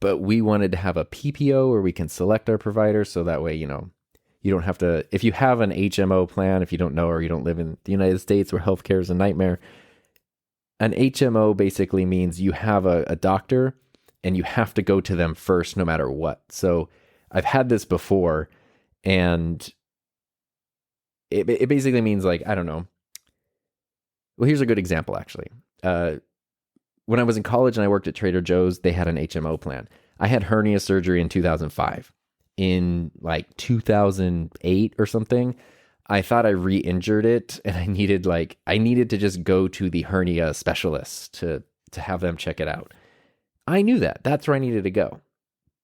But we wanted to have a PPO where we can select our provider, so that way, you don't have to. If you have an HMO plan, if you don't know or you don't live in the United States where healthcare is a nightmare, an HMO basically means you have a doctor and you have to go to them first no matter what. So I've had this before, and it basically means, like, I don't know. Well, here's a good example, actually. When I was in college and I worked at Trader Joe's, they had an HMO plan. I had hernia surgery in 2005. In like 2008 or something, I thought I re-injured it, and I needed to just go to the hernia specialist to have them check it out. I knew that. That's where I needed to go.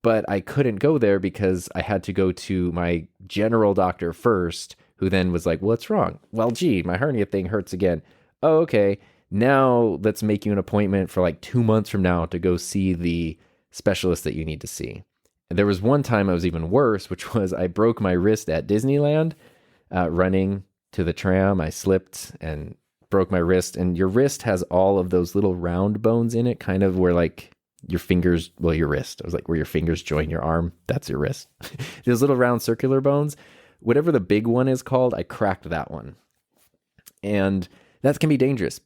But I couldn't go there because I had to go to my general doctor first, who then was like, what's wrong? Well, gee, my hernia thing hurts again. Oh, okay. Now let's make you an appointment for like 2 months from now to go see the specialist that you need to see. And there was one time it was even worse, which was I broke my wrist at Disneyland running to the tram. I slipped and broke my wrist. And your wrist has all of those little round bones in it, kind of where like your fingers, well, your wrist, I was like where your fingers join your arm. That's your wrist. Those little round circular bones, whatever the big one is called, I cracked that one. And that can be dangerous.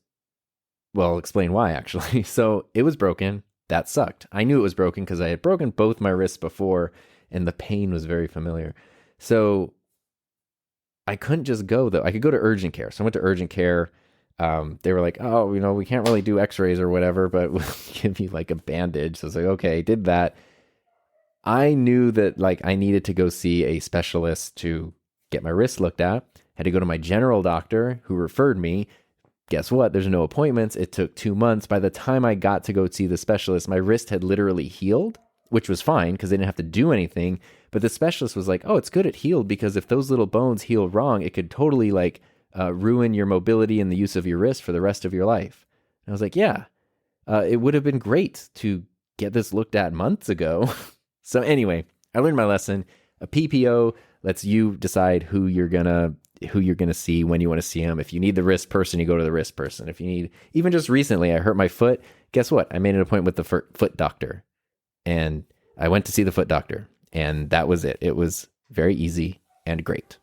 Well, I'll explain why, actually. So it was broken. That sucked. I knew it was broken because I had broken both my wrists before, and the pain was very familiar. So I couldn't just go, though. I could go to urgent care. So I went to urgent care. They were like, oh, we can't really do x-rays or whatever, but we'll give you like a bandage. So I was like, okay, did that. I knew that like I needed to go see a specialist to get my wrist looked at. Had to go to my general doctor who referred me. Guess what? There's no appointments. It took 2 months. By the time I got to go see the specialist, my wrist had literally healed, which was fine because they didn't have to do anything. But the specialist was like, oh, it's good it healed because if those little bones heal wrong, it could totally like ruin your mobility and the use of your wrist for the rest of your life. And I was like, yeah, it would have been great to get this looked at months ago. So anyway, I learned my lesson. A PPO lets you decide who you're gonna see, when you want to see them. If you need the wrist person, you go to the wrist person. If you need, even just recently, I hurt my foot. Guess what? I made an appointment with the foot doctor, and I went to see the foot doctor, and that was it. It was very easy and great.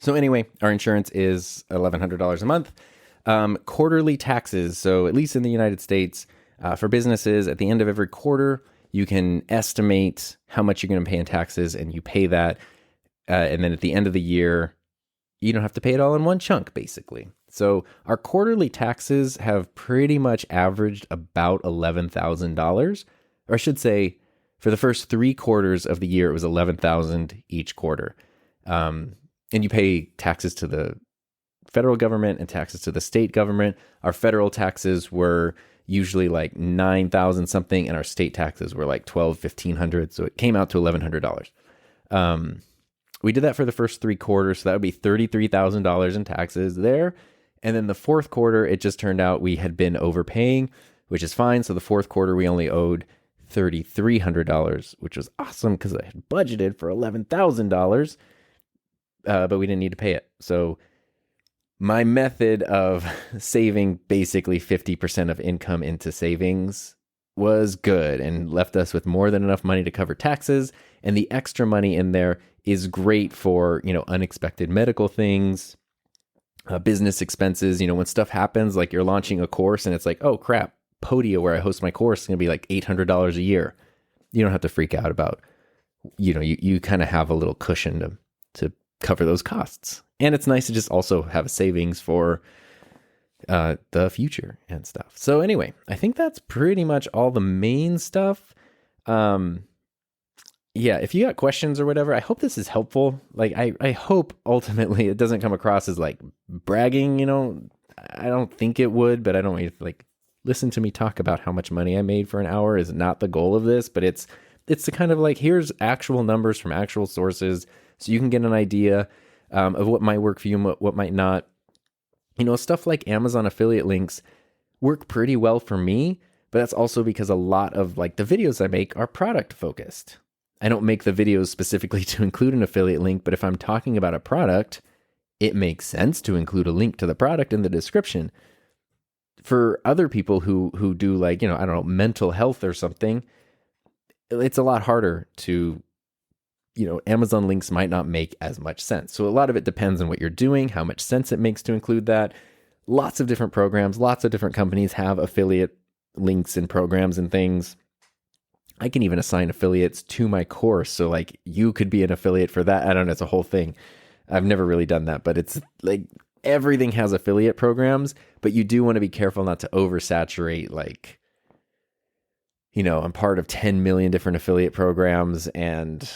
So anyway, our insurance is $1,100 a month. Quarterly taxes. So at least in the United States, for businesses, at the end of every quarter, you can estimate how much you're going to pay in taxes, and you pay that. And then at the end of the year, you don't have to pay it all in one chunk, basically. So our quarterly taxes have pretty much averaged about $11,000. Or I should say, for the first 3 quarters of the year, it was $11,000 each quarter. And you pay taxes to the federal government and taxes to the state government. Our federal taxes were usually like $9,000 something, and our state taxes were like $1,200-1,500. So it came out to $1,100. We did that for the first 3 quarters, so that would be $33,000 in taxes there. And then the fourth quarter, it just turned out we had been overpaying, which is fine. So the fourth quarter, we only owed $3,300, which was awesome because I had budgeted for $11,000, but we didn't need to pay it. So my method of saving basically 50% of income into savings was good and left us with more than enough money to cover taxes. And the extra money in there is great for, unexpected medical things, business expenses. When stuff happens, like you're launching a course and it's like, oh crap, Podia, where I host my course, is going to be like $800 a year. You don't have to freak out about, you kind of have a little cushion to cover those costs. And it's nice to just also have a savings for the future and stuff. So anyway, I think that's pretty much all the main stuff. Yeah, if you got questions or whatever, I hope this is helpful. Like, I hope ultimately it doesn't come across as like bragging, I don't think it would, but I don't want you to like listen to me talk about how much money I made for an hour is not the goal of this, but it's the kind of like, here's actual numbers from actual sources so you can get an idea of what might work for you and what might not. Stuff like Amazon affiliate links work pretty well for me, but that's also because a lot of like the videos I make are product focused. I don't make the videos specifically to include an affiliate link, but if I'm talking about a product, it makes sense to include a link to the product in the description. For other people who do like, I don't know, mental health or something, it's a lot harder to, Amazon links might not make as much sense. So a lot of it depends on what you're doing, how much sense it makes to include that. Lots of different programs, lots of different companies have affiliate links and programs and things. I can even assign affiliates to my course. So like you could be an affiliate for that. I don't know. It's a whole thing. I've never really done that, but it's like everything has affiliate programs, but you do want to be careful not to oversaturate. Like, I'm part of 10 million different affiliate programs, and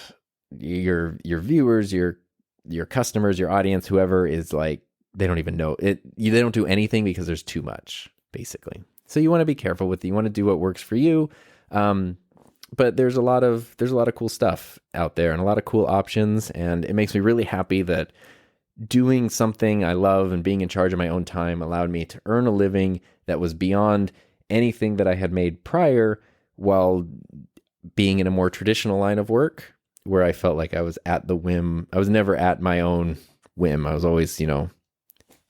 your viewers, your customers, your audience, whoever is like, they don't even know it. They don't do anything because there's too much, basically. So you want to be careful with it. You want to do what works for you. But there's a lot of cool stuff out there and a lot of cool options. And it makes me really happy that, doing something I love and being in charge of my own time allowed me to earn a living that was beyond anything that I had made prior, while being in a more traditional line of work where I felt like I was at the whim. I was never at my own whim. I was always,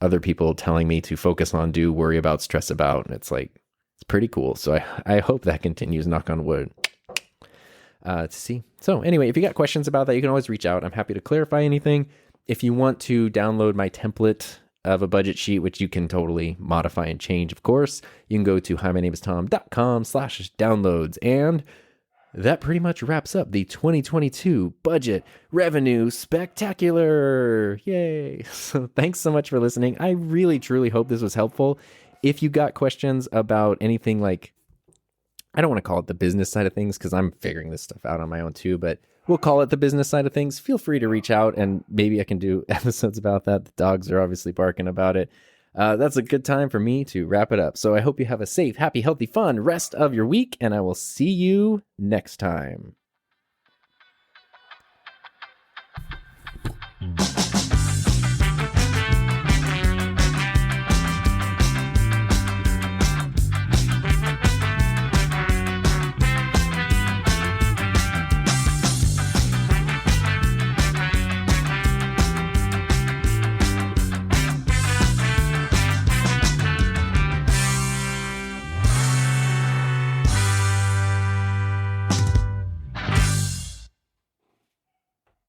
other people telling me to focus on, do, worry about, stress about. And it's like, it's pretty cool. So I hope that continues, knock on wood, to see. So anyway, if you got questions about that, you can always reach out. I'm happy to clarify anything. If you want to download my template of a budget sheet, which you can totally modify and change, of course, you can go to himynameistom.com/downloads. And that pretty much wraps up the 2022 Budget Revenue Spectacular. Yay. So thanks so much for listening. I really, truly hope this was helpful. If you got questions about anything like, I don't want to call it the business side of things because I'm figuring this stuff out on my own too, but we'll call it the business side of things. Feel free to reach out and maybe I can do episodes about that. The dogs are obviously barking about it. That's a good time for me to wrap it up. So I hope you have a safe, happy, healthy, fun rest of your week, and I will see you next time.